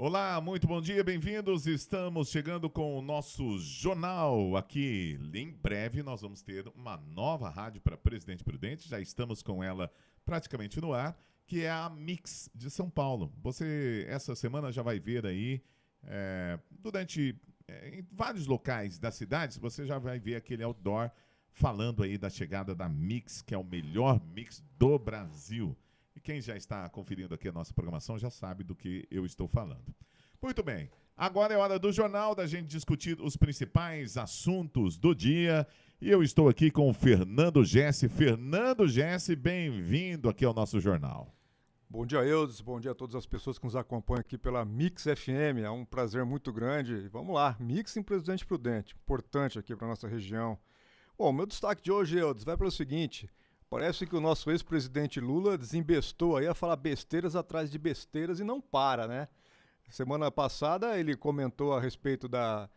Olá, muito bom dia, bem-vindos. Estamos chegando com o nosso jornal aqui. Em breve nós vamos ter uma nova rádio para Presidente Prudente, já estamos com ela praticamente no ar, que é a Mix de São Paulo. Você, essa semana, já vai ver aí, em vários locais da cidade, você já vai ver aquele outdoor falando aí da chegada da Mix, que é o melhor mix do Brasil. E quem já está conferindo aqui a nossa programação já sabe do que eu estou falando. Muito bem, agora é hora do jornal, da gente discutir os principais assuntos do dia. E eu estou aqui com o Fernando Gessi. Fernando Gessi, bem-vindo aqui ao nosso jornal. Bom dia, Eudes. Bom dia a todas as pessoas que nos acompanham aqui pela Mix FM. É um prazer muito grande. Vamos lá, Mix em Presidente Prudente. Importante aqui para a nossa região. Bom, meu destaque de hoje, Eudes, vai para o seguinte. Parece que o nosso ex-presidente Lula desembestou aí a falar besteiras atrás de besteiras e não para, né? Semana passada ele comentou a respeito da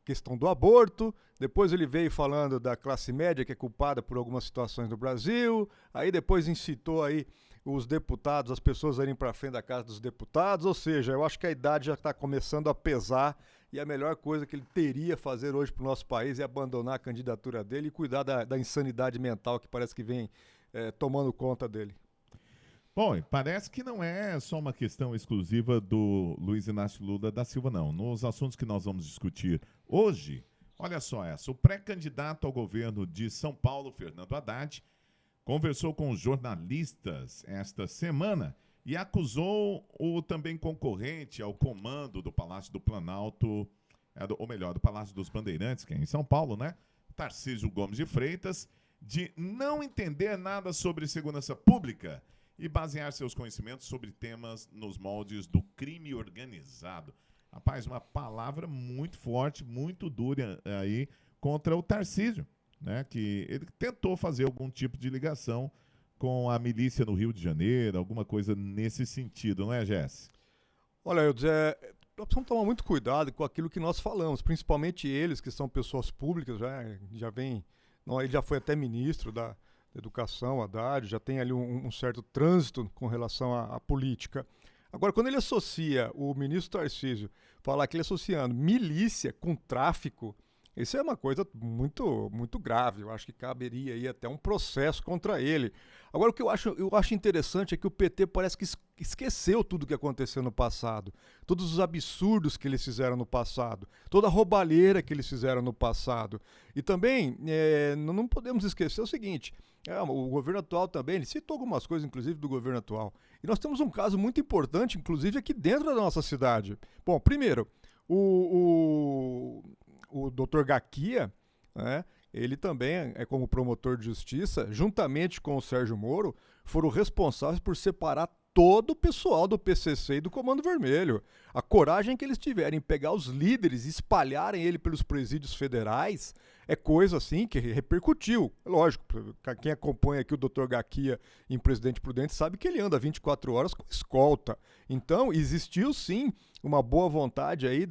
questão do aborto, depois ele veio falando da classe média que é culpada por algumas situações no Brasil, aí depois incitou aí os deputados, as pessoas a irem para frente da casa dos deputados, ou seja, eu acho que a idade já está começando a pesar e a melhor coisa que ele teria a fazer hoje para o nosso país é abandonar a candidatura dele e cuidar da insanidade mental que parece que vem tomando conta dele. Bom, parece que não é só uma questão exclusiva do Luiz Inácio Lula da Silva, não. Nos assuntos que nós vamos discutir hoje, olha só essa. O pré-candidato ao governo de São Paulo, Fernando Haddad, conversou com os jornalistas esta semana e acusou o também concorrente ao comando do Palácio do Planalto, ou melhor, do Palácio dos Bandeirantes, que é em São Paulo, né? Tarcísio Gomes de Freitas, de não entender nada sobre segurança pública e basear seus conhecimentos sobre temas nos moldes do crime organizado. Rapaz, uma palavra muito forte, muito dura aí contra o Tarcísio, né? Que ele tentou fazer algum tipo de ligação com a milícia no Rio de Janeiro, alguma coisa nesse sentido, não é, Jess? Olha, Eudes, nós precisamos tomar muito cuidado com aquilo que nós falamos, principalmente eles que são pessoas públicas, ele já foi até ministro da Educação, Haddad, já tem ali um certo trânsito com relação à política. Agora, quando ele associa o ministro Tarcísio, falar que ele associando milícia com tráfico, isso é uma coisa muito, muito grave. Eu acho que caberia aí até um processo contra ele. Agora, o que eu acho interessante é que o PT parece que esqueceu tudo o que aconteceu no passado. Todos os absurdos que eles fizeram no passado. Toda a roubalheira que eles fizeram no passado. E também, não podemos esquecer o seguinte. O governo atual também, ele citou algumas coisas, inclusive, do governo atual. E nós temos um caso muito importante, inclusive, aqui dentro da nossa cidade. Bom, primeiro, o Dr. Gaquia, né, ele também é como promotor de justiça, juntamente com o Sérgio Moro, foram responsáveis por separar todo o pessoal do PCC e do Comando Vermelho. A coragem que eles tiverem em pegar os líderes e espalharem ele pelos presídios federais é coisa assim que repercutiu. Lógico, quem acompanha aqui o Dr. Gaquia em Presidente Prudente sabe que ele anda 24 horas com escolta. Então, existiu sim uma boa vontade aí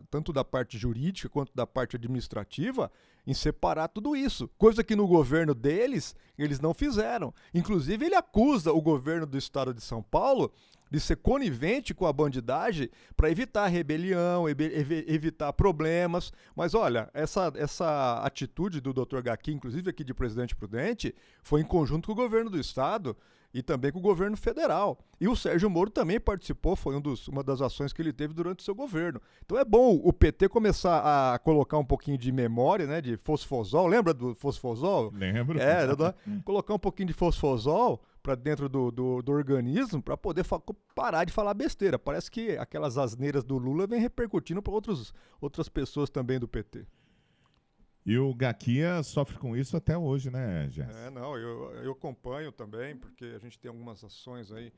tanto da parte jurídica quanto da parte administrativa em separar tudo isso, coisa que no governo deles, eles não fizeram. Inclusive, ele acusa o governo do estado de São Paulo de ser conivente com a bandidagem para evitar rebelião, evitar problemas. Mas olha, essa atitude do Dr. Gaqui, inclusive aqui de Presidente Prudente, foi em conjunto com o governo do estado e também com o governo federal. E o Sérgio Moro também participou, foi uma das ações que ele teve durante o seu governo. Então é bom o PT começar a colocar um pouquinho de memória, né, de fosfosol. Lembra do fosfosol? Lembro. Colocar um pouquinho de fosfosol para dentro do organismo para poder parar de falar besteira. Parece que aquelas asneiras do Lula vêm repercutindo para outras pessoas também do PT. E o Gaquia sofre com isso até hoje, né, Jéssica? Eu acompanho também, porque a gente tem algumas ações aí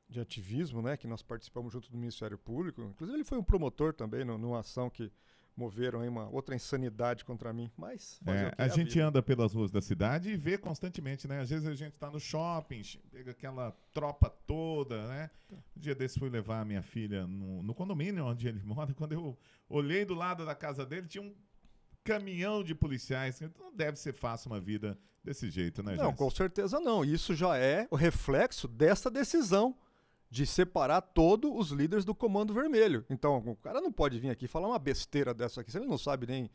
de ativismo, né, que nós participamos junto do Ministério Público. Inclusive ele foi um promotor também numa ação que moveram aí uma outra insanidade contra mim, mas a gente anda pelas ruas da cidade e vê constantemente, né? Às vezes a gente está no shopping, pega aquela tropa toda, né? Um dia desse fui levar a minha filha no condomínio onde ele mora, quando eu olhei do lado da casa dele, tinha um caminhão de policiais. Não deve ser fácil uma vida desse jeito, né, Não, com certeza não. Isso já é o reflexo dessa decisão de separar todos os líderes do Comando Vermelho. Então, o cara não pode vir aqui falar uma besteira dessa aqui, se ele não sabe nem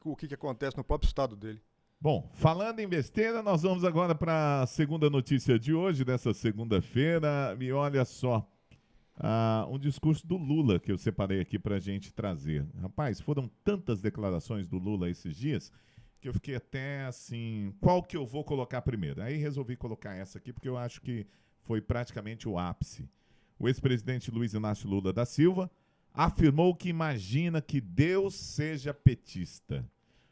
o que acontece no próprio estado dele. Bom, falando em besteira, nós vamos agora para a segunda notícia de hoje, dessa segunda-feira. E olha só, um discurso do Lula que eu separei aqui para a gente trazer. Rapaz, foram tantas declarações do Lula esses dias que eu fiquei até assim, qual que eu vou colocar primeiro? Aí resolvi colocar essa aqui porque eu acho que foi praticamente o ápice. O ex-presidente Luiz Inácio Lula da Silva afirmou que imagina que Deus seja petista.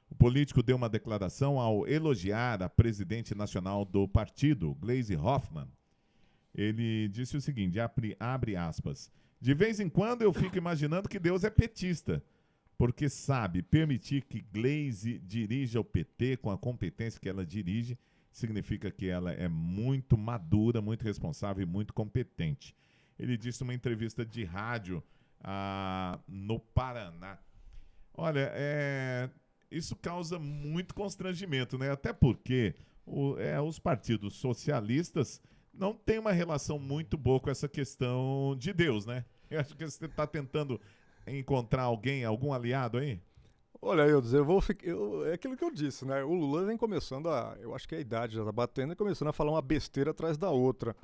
O político deu uma declaração ao elogiar a presidente nacional do partido, Gleisi Hoffmann. Ele disse o seguinte, abre aspas, de vez em quando eu fico imaginando que Deus é petista, porque sabe, permitir que Gleisi dirija o PT com a competência que ela dirige, significa que ela é muito madura, muito responsável e muito competente. Ele disse numa entrevista de rádio no Paraná. Olha, isso causa muito constrangimento, né? Até porque os partidos socialistas não têm uma relação muito boa com essa questão de Deus, né? Eu acho que você está tentando encontrar algum aliado aí? Olha, é aquilo que eu disse, né? O Lula vem começando eu acho que a idade já está batendo e começando a falar uma besteira atrás da outra.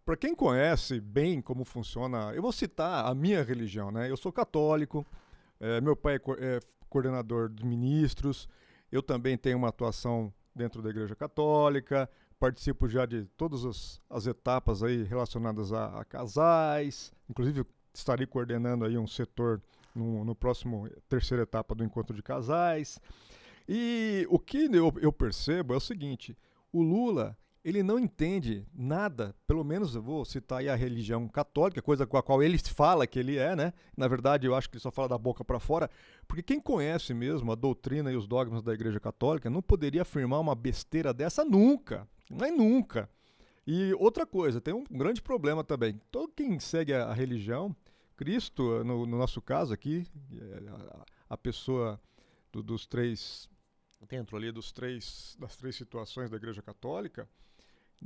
Para quem conhece bem como funciona, eu vou citar a minha religião, né? Eu sou católico, meu pai é coordenador de ministros, eu também tenho uma atuação dentro da Igreja Católica, participo já de todas as etapas aí relacionadas a casais, inclusive estarei coordenando aí um setor no próximo terceira etapa do encontro de casais. E o que eu percebo é o seguinte, o Lula, ele não entende nada, pelo menos eu vou citar aí a religião católica, coisa com a qual ele fala que ele é, né? Na verdade, eu acho que ele só fala da boca para fora, porque quem conhece mesmo a doutrina e os dogmas da Igreja Católica não poderia afirmar uma besteira dessa nunca, não é nunca. E outra coisa, tem um grande problema também. Todo quem segue a religião, Cristo, no nosso caso aqui, a pessoa dos três, dentro ali das três situações da Igreja Católica,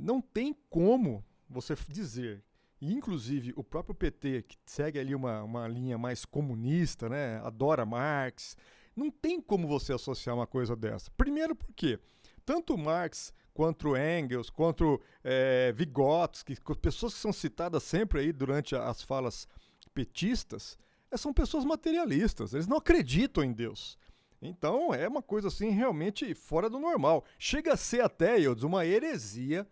não tem como você dizer, e inclusive o próprio PT, que segue ali uma linha mais comunista, né, adora Marx, não tem como você associar uma coisa dessa. Primeiro porque tanto Marx quanto Engels, quanto Vygotsky, pessoas que são citadas sempre aí durante as falas petistas, são pessoas materialistas, eles não acreditam em Deus. Então é uma coisa assim realmente fora do normal. Chega a ser até, Eudes, uma heresia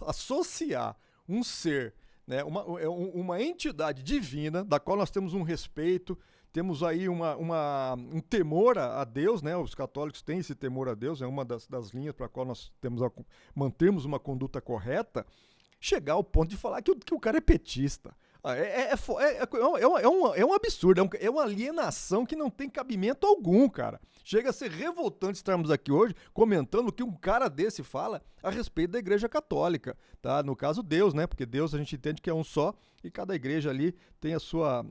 associar um ser, né, uma entidade divina, da qual nós temos um respeito, temos aí um temor a Deus, né? Os católicos têm esse temor a Deus, é uma das linhas para a qual nós mantermos uma conduta correta, chegar ao ponto de falar que o cara é petista. É um absurdo, é uma alienação que não tem cabimento algum, cara. Chega a ser revoltante estarmos aqui hoje comentando o que um cara desse fala a respeito da Igreja Católica, tá? No caso Deus, né? Porque Deus a gente entende que é um só e cada igreja ali tem a sua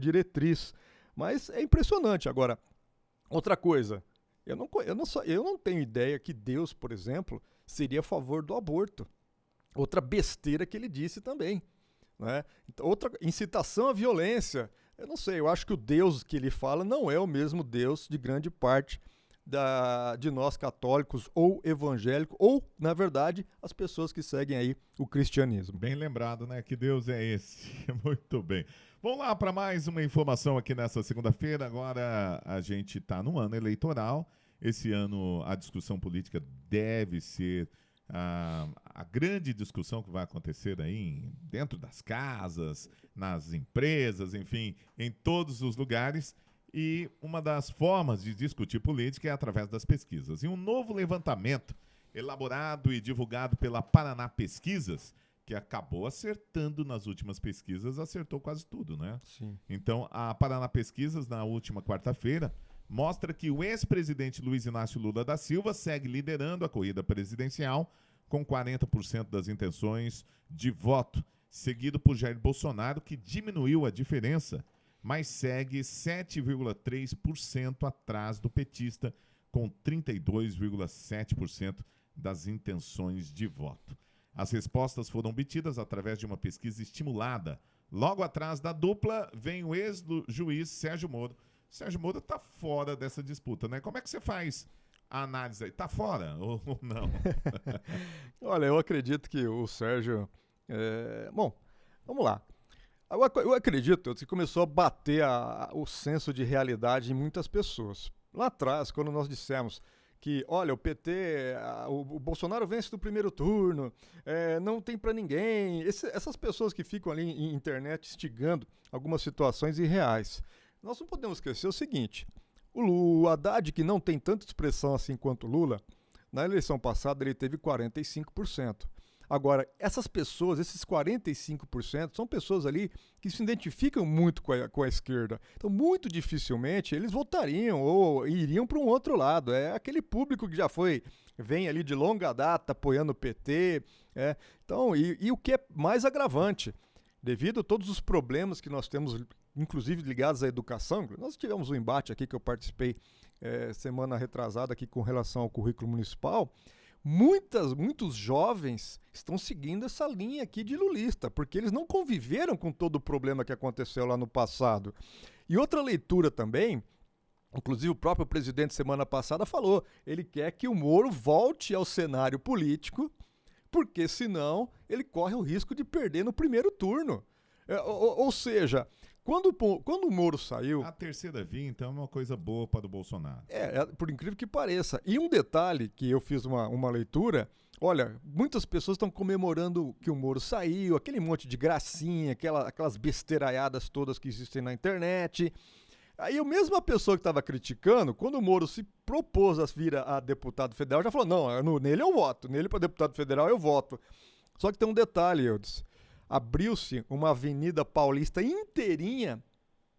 diretriz. Mas é impressionante. Agora, outra coisa, eu não tenho ideia que Deus, por exemplo, seria a favor do aborto. Outra besteira que ele disse também. Né? Outra incitação à violência, eu não sei, eu acho que o Deus que ele fala não é o mesmo Deus de grande parte de nós católicos ou evangélicos, ou, na verdade, as pessoas que seguem aí o cristianismo. Bem lembrado, né? Que Deus é esse. Muito bem. Vamos lá para mais uma informação aqui nessa segunda-feira. Agora a gente está no ano eleitoral. Esse ano a discussão política deve ser a grande discussão que vai acontecer aí dentro das casas, nas empresas, enfim, em todos os lugares. E uma das formas de discutir política é através das pesquisas. E um novo levantamento elaborado e divulgado pela Paraná Pesquisas, que acabou acertando nas últimas pesquisas, acertou quase tudo, né? Sim. Então, a Paraná Pesquisas, na última quarta-feira, mostra que o ex-presidente Luiz Inácio Lula da Silva segue liderando a corrida presidencial com 40% das intenções de voto, seguido por Jair Bolsonaro, que diminuiu a diferença, mas segue 7,3% atrás do petista, com 32,7% das intenções de voto. As respostas foram obtidas através de uma pesquisa estimulada. Logo atrás da dupla vem o ex-juiz Sérgio Moro. Sérgio Moro está fora dessa disputa, né? Como é que você faz a análise aí? Está fora ou não? Olha, eu acredito que o Sérgio... Bom, vamos lá. Eu acredito que começou a bater o senso de realidade em muitas pessoas. Lá atrás, quando nós dissemos que, olha, o PT, o Bolsonaro vence no primeiro turno, não tem pra ninguém. Essas pessoas que ficam ali em internet instigando algumas situações irreais. Nós não podemos esquecer o seguinte, o Haddad, que não tem tanta expressão assim quanto o Lula, na eleição passada ele teve 45%. Agora, essas pessoas, esses 45%, são pessoas ali que se identificam muito com a esquerda. Então, muito dificilmente eles votariam ou iriam para um outro lado. É aquele público que já vem ali de longa data apoiando o PT. Então, e o que é mais agravante, devido a todos os problemas que nós temos, inclusive ligados à educação, nós tivemos um embate aqui que eu participei semana retrasada aqui com relação ao currículo municipal. Muitos jovens estão seguindo essa linha aqui de lulista, porque eles não conviveram com todo o problema que aconteceu lá no passado. E outra leitura também, inclusive o próprio presidente semana passada falou, ele quer que o Moro volte ao cenário político, porque senão ele corre o risco de perder no primeiro turno. Ou seja, quando o Moro saiu... A terceira via, então, é uma coisa boa para o Bolsonaro. Por incrível que pareça. E um detalhe que eu fiz uma leitura, olha, muitas pessoas estão comemorando que o Moro saiu, aquele monte de gracinha, aquelas besteiraiadas todas que existem na internet. Aí a mesma pessoa que estava criticando, quando o Moro se propôs a vir a deputado federal, já falou, não, nele eu voto, nele para deputado federal eu voto. Só que tem um detalhe, Eudes. Abriu-se uma avenida paulista inteirinha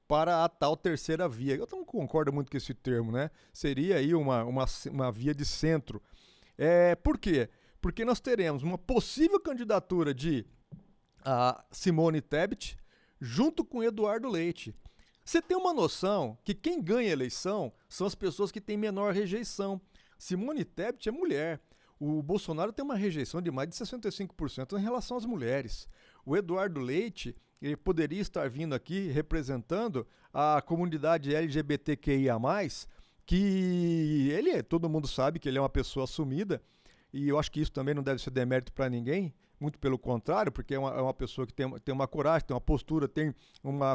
para a tal terceira via. Eu não concordo muito com esse termo, né? Seria aí uma via de centro. Por quê? Porque nós teremos uma possível candidatura de Simone Tebet junto com Eduardo Leite. Você tem uma noção que quem ganha a eleição são as pessoas que têm menor rejeição. Simone Tebet é mulher. O Bolsonaro tem uma rejeição de mais de 65% em relação às mulheres. O Eduardo Leite, ele poderia estar vindo aqui representando a comunidade LGBTQIA+, que todo mundo sabe que ele é uma pessoa assumida, e eu acho que isso também não deve ser demérito para ninguém, muito pelo contrário, porque é uma pessoa que tem uma coragem, tem uma postura,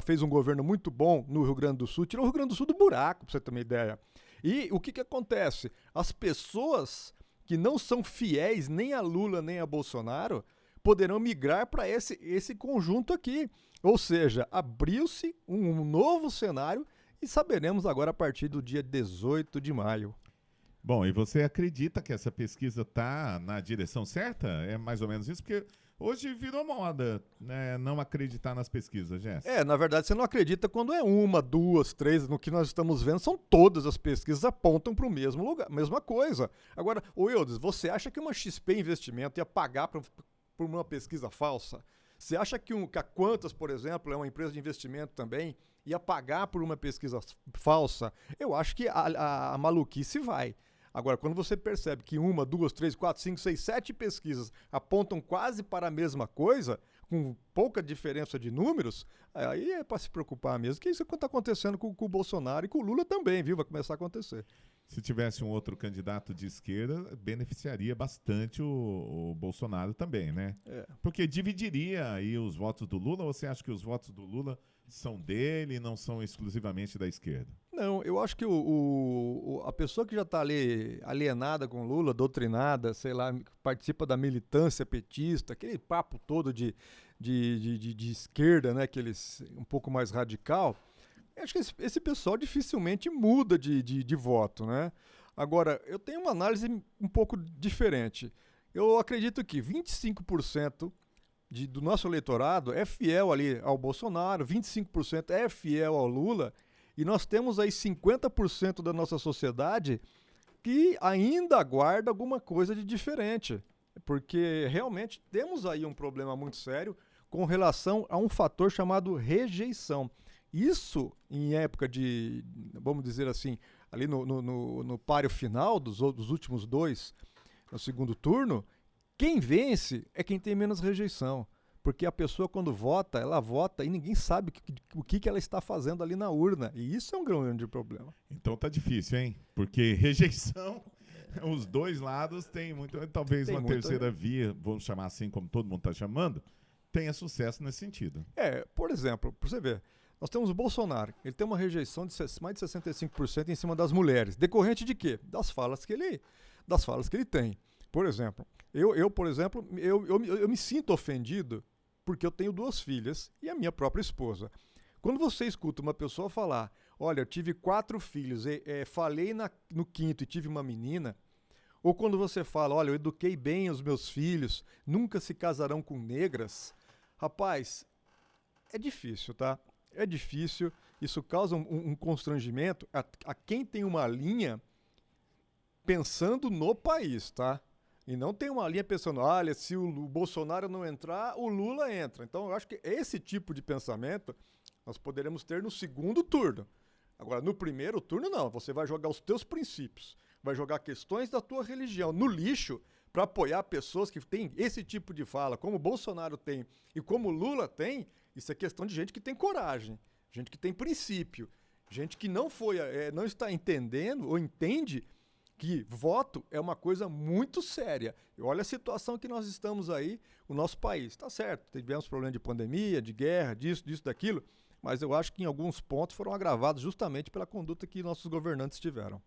fez um governo muito bom no Rio Grande do Sul, tirou o Rio Grande do Sul do buraco, para você ter uma ideia. E o que acontece? As pessoas que não são fiéis nem a Lula nem a Bolsonaro poderão migrar para esse conjunto aqui. Ou seja, abriu-se um novo cenário e saberemos agora a partir do dia 18 de maio. Bom, e você acredita que essa pesquisa está na direção certa? É mais ou menos isso? Porque hoje virou moda, né, não acreditar nas pesquisas, Jéssica. Na verdade, você não acredita quando é uma, duas, três. No que nós estamos vendo, são todas as pesquisas apontam para o mesmo lugar, mesma coisa. Agora, Eudes, você acha que uma XP Investimento ia pagar por uma pesquisa falsa? Você acha que a Quantas, por exemplo, é uma empresa de investimento também, ia pagar por uma pesquisa falsa? Eu acho que a maluquice vai. Agora, quando você percebe que uma, duas, três, quatro, cinco, seis, 7 pesquisas apontam quase para a mesma coisa, com pouca diferença de números, aí é para se preocupar mesmo, que isso está acontecendo com o Bolsonaro e com o Lula também, viu? Vai começar a acontecer. Se tivesse um outro candidato de esquerda, beneficiaria bastante o Bolsonaro também, né? Porque dividiria aí os votos do Lula, ou você acha que os votos do Lula são dele e não são exclusivamente da esquerda? Não, eu acho que a pessoa que já está ali alienada com o Lula, doutrinada, sei lá, participa da militância petista, aquele papo todo de esquerda, né, aqueles um pouco mais radical, eu acho que esse pessoal dificilmente muda de voto, né? Agora, eu tenho uma análise um pouco diferente. Eu acredito que 25% do nosso eleitorado é fiel ali ao Bolsonaro, 25% é fiel ao Lula, e nós temos aí 50% da nossa sociedade que ainda aguarda alguma coisa de diferente, porque realmente temos aí um problema muito sério com relação a um fator chamado rejeição. Isso, em época de, vamos dizer assim, ali no páreo final dos últimos dois, no segundo turno, Quem vence é quem tem menos rejeição. Porque a pessoa, quando vota, ela vota e ninguém sabe o que ela está fazendo ali na urna. E isso é um grande problema. Então tá difícil, hein? Porque rejeição, os dois lados têm muito. Talvez Tem uma muita- terceira via, vamos chamar assim como todo mundo está chamando, tenha sucesso nesse sentido. Por exemplo, pra você ver, nós temos o Bolsonaro. Ele tem uma rejeição de mais de 65% em cima das mulheres. Decorrente de quê? Das falas que ele tem. Por exemplo, eu me sinto ofendido porque eu tenho 2 filhas e a minha própria esposa. Quando você escuta uma pessoa falar, olha, eu tive 4 filhos, falei no 5º e tive uma menina, ou quando você fala, olha, eu eduquei bem os meus filhos, nunca se casarão com negras, rapaz, é difícil, tá? É difícil, isso causa um constrangimento a quem tem uma linha pensando no país, tá? E não tem uma linha pensando, olha, se o Bolsonaro não entrar, o Lula entra. Então, eu acho que esse tipo de pensamento nós poderemos ter no segundo turno. Agora, no primeiro turno, não. Você vai jogar os teus princípios, vai jogar questões da tua religião no lixo para apoiar pessoas que têm esse tipo de fala, como o Bolsonaro tem e como o Lula tem. Isso é questão de gente que tem coragem, gente que tem princípio, gente que não está entendendo ou entende que voto é uma coisa muito séria. E olha a situação que nós estamos aí, o nosso país. Tá certo, tivemos problema de pandemia, de guerra, disso, daquilo, mas eu acho que em alguns pontos foram agravados justamente pela conduta que nossos governantes tiveram.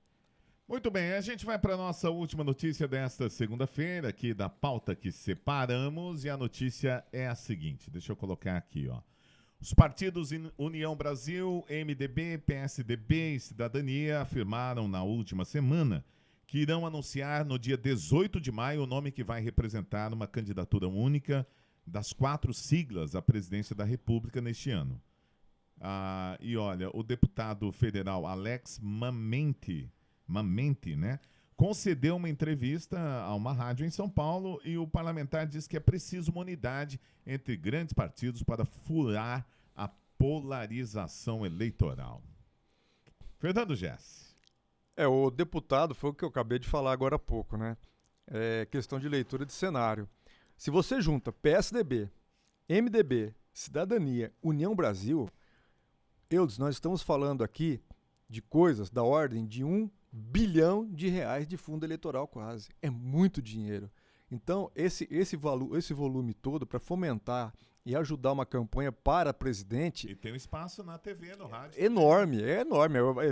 Muito bem, a gente vai para a nossa última notícia desta segunda-feira, aqui da pauta que separamos, e a notícia é a seguinte, deixa eu colocar aqui, ó. Os partidos União Brasil, MDB, PSDB e Cidadania afirmaram na última semana que irão anunciar no dia 18 de maio o nome que vai representar uma candidatura única das 4 siglas à presidência da República neste ano. E olha, o deputado federal Alex Mamenti, né, concedeu uma entrevista a uma rádio em São Paulo e o parlamentar disse que é preciso uma unidade entre grandes partidos para furar a polarização eleitoral. Fernando Gess. O deputado foi o que eu acabei de falar agora há pouco, né? É questão de leitura de cenário. Se você junta PSDB, MDB, Cidadania, União Brasil, nós estamos falando aqui de coisas da ordem de R$1 bilhão de fundo eleitoral quase. É muito dinheiro. Então, esse volume todo para fomentar e ajudar uma campanha para presidente... E tem um espaço na TV, no rádio. Enorme.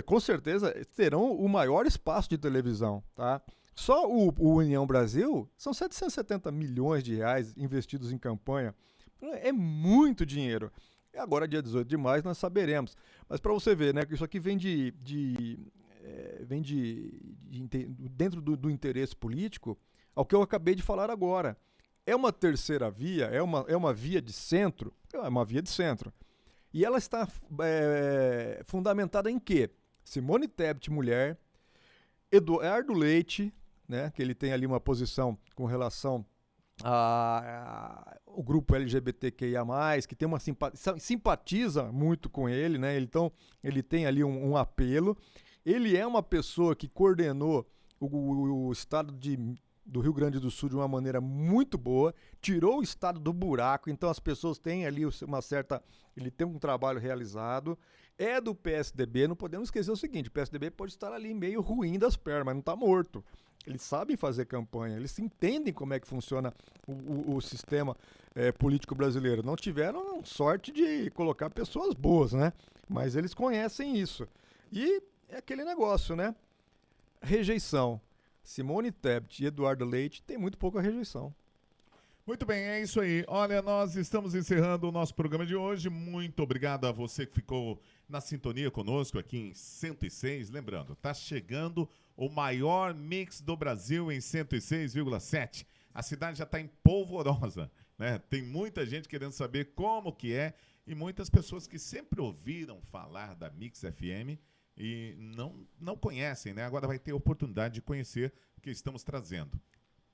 Com certeza terão o maior espaço de televisão, tá? Só o União Brasil são R$770 milhões investidos em campanha. É muito dinheiro. Agora, dia 18 de maio, nós saberemos. Mas para você ver, né, que isso aqui vem dentro do interesse político, ao que eu acabei de falar agora. É uma terceira via, é uma via de centro, E ela está fundamentada em quê? Simone Tebet, mulher, Eduardo Leite, né, que ele tem ali uma posição com relação ao grupo LGBTQIA+, que tem simpatiza muito com ele, né? Então, ele tem ali um apelo. Ele é uma pessoa que coordenou o estado do Rio Grande do Sul de uma maneira muito boa, tirou o estado do buraco, então as pessoas têm ali ele tem um trabalho realizado, é do PSDB, não podemos esquecer o seguinte, o PSDB pode estar ali meio ruim das pernas, mas não está morto. Eles sabem fazer campanha, eles entendem como é que funciona o sistema político brasileiro. Não tiveram sorte de colocar pessoas boas, né? Mas eles conhecem isso. E é aquele negócio, né? Rejeição. Simone Tebet e Eduardo Leite têm muito pouca rejeição. Muito bem, é isso aí. Olha, nós estamos encerrando o nosso programa de hoje. Muito obrigado a você que ficou na sintonia conosco aqui em 106. Lembrando, está chegando o maior mix do Brasil em 106,7. A cidade já está em polvorosa, né? Tem muita gente querendo saber como que é e muitas pessoas que sempre ouviram falar da Mix FM e não conhecem, né? Agora vai ter a oportunidade de conhecer o que estamos trazendo.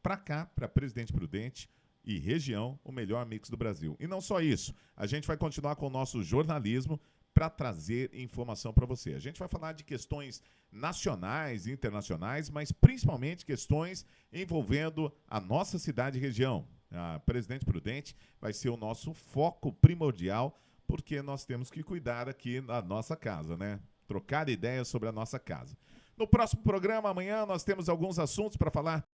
Para cá, para Presidente Prudente e região, o melhor mix do Brasil. E não só isso, a gente vai continuar com o nosso jornalismo para trazer informação para você. A gente vai falar de questões nacionais e internacionais, mas principalmente questões envolvendo a nossa cidade e região. A Presidente Prudente vai ser o nosso foco primordial, porque nós temos que cuidar aqui da nossa casa, né? Trocar ideias sobre a nossa casa. No próximo programa, amanhã, nós temos alguns assuntos para falar